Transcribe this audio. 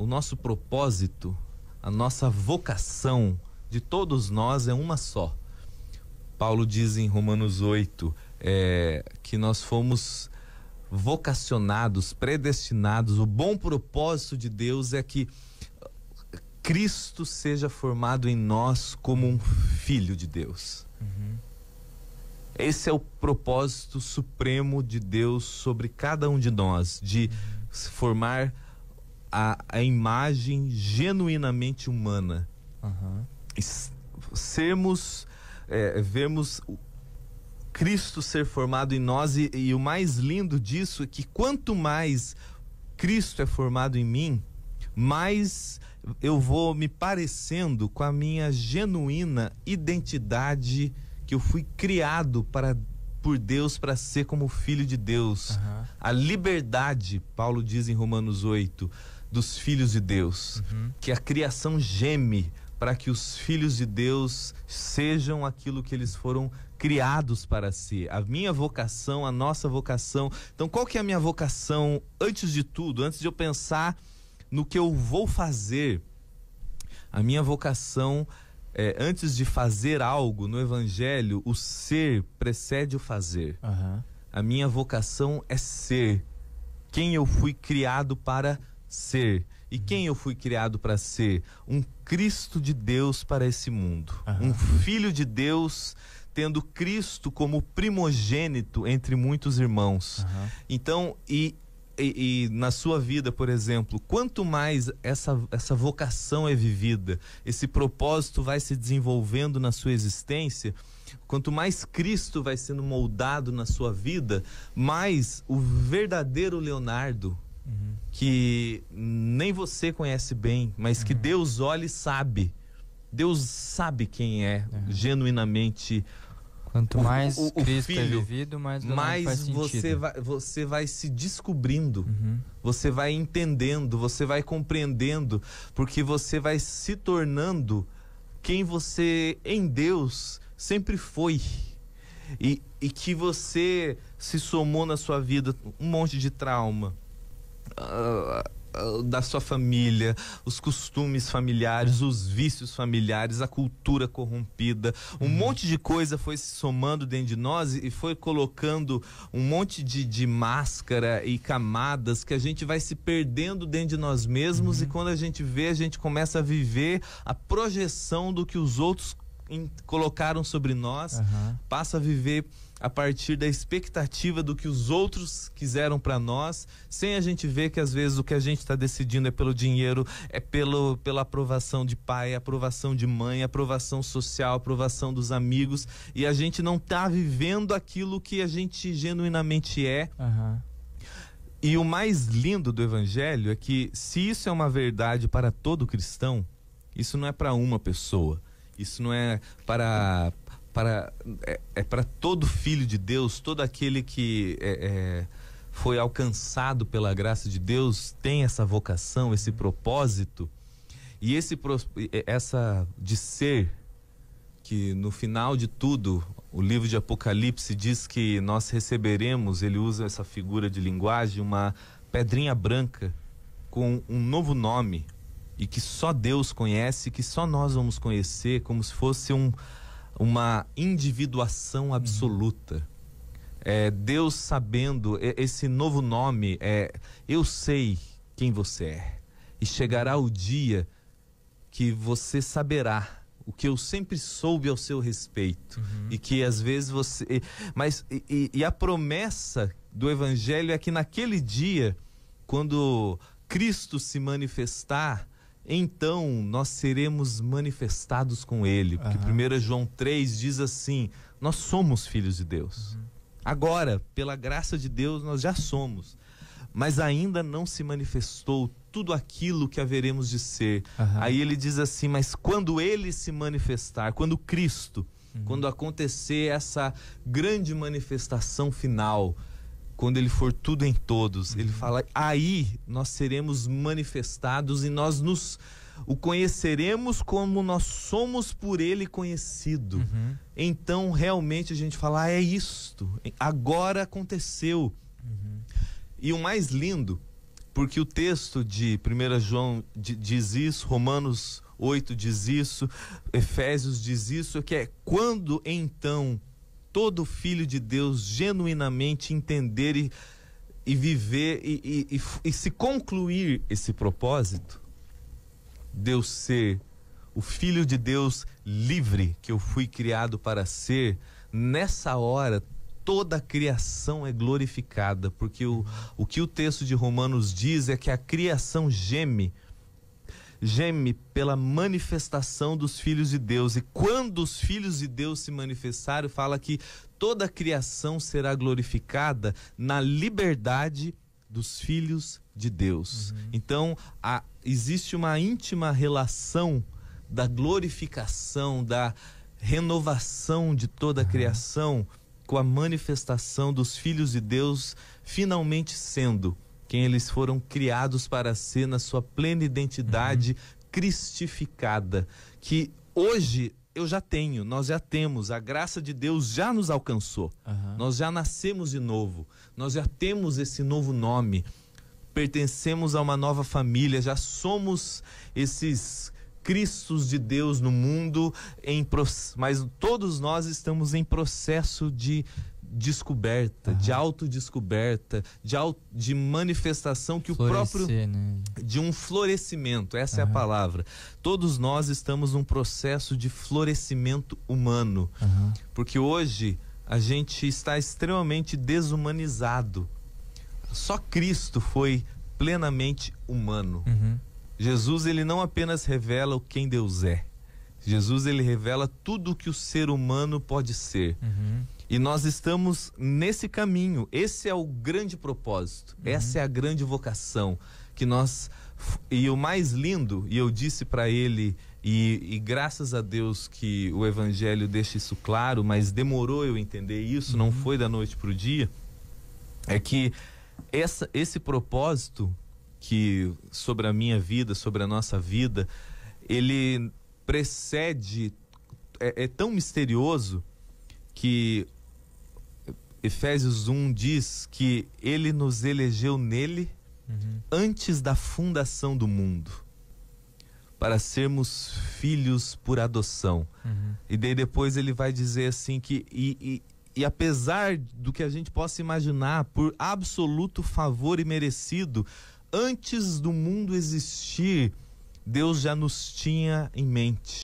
o nosso propósito, a nossa vocação de todos nós é uma só. Paulo diz em Romanos 8 que nós fomos vocacionados, predestinados. O bom propósito de Deus é que Cristo seja formado em nós como um filho de Deus. Esse é o propósito supremo de Deus sobre cada um de nós, de formar a imagem genuinamente humana. Vermos Cristo ser formado em nós, e o mais lindo disso é que quanto mais Cristo é formado em mim, mais eu vou me parecendo com a minha genuína identidade, que eu fui criado por Deus para ser como filho de Deus. A liberdade, Paulo diz em Romanos 8, dos filhos de Deus, que a criação geme para que os filhos de Deus sejam aquilo que eles foram criados para ser. A minha vocação, a nossa vocação. Então, qual que é a minha vocação? Antes de tudo, antes de eu pensar no que eu vou fazer, a minha vocação antes de fazer algo no Evangelho, o ser precede o fazer. A minha vocação é ser quem eu fui criado para ser. E quem eu fui criado para ser? Um Cristo de Deus para esse mundo. Um filho de Deus, tendo Cristo como primogênito entre muitos irmãos. Então, e na sua vida, por exemplo, quanto mais essa vocação é vivida, esse propósito vai se desenvolvendo na sua existência, quanto mais Cristo vai sendo moldado na sua vida, mais o verdadeiro Leonardo, que nem você conhece bem, mas que Deus olha e sabe. Deus sabe quem é genuinamente. Quanto mais o Cristo filho, é vivido, mais faz sentido. Você vai se descobrindo, você vai entendendo, você vai compreendendo, porque você vai se tornando quem você em Deus sempre foi. E que você se somou na sua vida um monte de trauma, da sua família, os costumes familiares, os vícios familiares, a cultura corrompida, um monte de coisa foi se somando dentro de nós e foi colocando um monte de máscara e camadas que a gente vai se perdendo dentro de nós mesmos, e quando a gente vê, a gente começa a viver a projeção do que os outros colocaram sobre nós, passa a viver a partir da expectativa do que os outros quiseram para nós, sem a gente ver que às vezes o que a gente está decidindo é pelo dinheiro, é pela aprovação de pai, aprovação de mãe, aprovação social, aprovação dos amigos, e a gente não está vivendo aquilo que a gente genuinamente é. E o mais lindo do Evangelho é que, se isso é uma verdade para todo cristão, isso não é para uma pessoa, isso não é para todo filho de Deus, todo aquele que foi alcançado pela graça de Deus, tem essa vocação, esse propósito, e essa de ser, que no final de tudo, o livro de Apocalipse diz que nós receberemos, ele usa essa figura de linguagem, uma pedrinha branca com um novo nome, e que só Deus conhece, que só nós vamos conhecer, como se fosse uma individuação absoluta. Deus sabendo esse novo nome, eu sei quem você é, e chegará o dia que você saberá o que eu sempre soube ao seu respeito, e que às vezes você, mas a promessa do Evangelho é que naquele dia, quando Cristo se manifestar, então nós seremos manifestados com Ele, porque 1 João 3 diz assim: nós somos filhos de Deus. Agora, pela graça de Deus, nós já somos, mas ainda não se manifestou tudo aquilo que haveremos de ser. Aí ele diz assim: mas quando Ele se manifestar, quando Cristo, quando acontecer essa grande manifestação final, quando Ele for tudo em todos, Ele fala, aí nós seremos manifestados e nós o conheceremos como nós somos por Ele conhecido. Então realmente a gente fala, é isto, agora aconteceu. E o mais lindo porque o texto de 1 João diz isso, Romanos 8 diz isso, Efésios diz isso, que é quando então todo filho de Deus genuinamente entender e viver e se concluir esse propósito, Deus ser o Filho de Deus livre que eu fui criado para ser, nessa hora toda a criação é glorificada, porque o que o texto de Romanos diz é que a criação geme pela manifestação dos filhos de Deus, e quando os filhos de Deus se manifestaram, fala que toda a criação será glorificada na liberdade dos filhos de Deus. Então, existe uma íntima relação da glorificação, da renovação de toda a criação com a manifestação dos filhos de Deus finalmente sendo quem eles foram criados para ser na sua plena identidade cristificada, que hoje nós já temos, a graça de Deus já nos alcançou, nós já nascemos de novo, nós já temos esse novo nome, pertencemos a uma nova família, já somos esses Cristos de Deus no mundo, mas todos nós estamos em processo de descoberta, de autodescoberta, de manifestação que florescer, o próprio, né? De um florescimento, essa é a palavra. Todos nós estamos num processo de florescimento humano, porque hoje a gente está extremamente desumanizado. Só Cristo foi plenamente humano. Jesus, ele não apenas revela quem Deus é. Jesus, ele revela tudo o que o ser humano pode ser. E nós estamos nesse caminho. Esse é o grande propósito. Essa é a grande vocação que nós... E o mais lindo, e eu disse para ele, e graças a Deus que o Evangelho deixa isso claro, mas demorou eu entender isso, não foi da noite para o dia, é que esse propósito que sobre a minha vida, sobre a nossa vida, ele precede, é tão misterioso que Efésios 1 diz que ele nos elegeu nele antes da fundação do mundo, para sermos filhos por adoção. E daí depois ele vai dizer assim que e apesar do que a gente possa imaginar, por absoluto favor e merecido, antes do mundo existir, Deus já nos tinha em mente.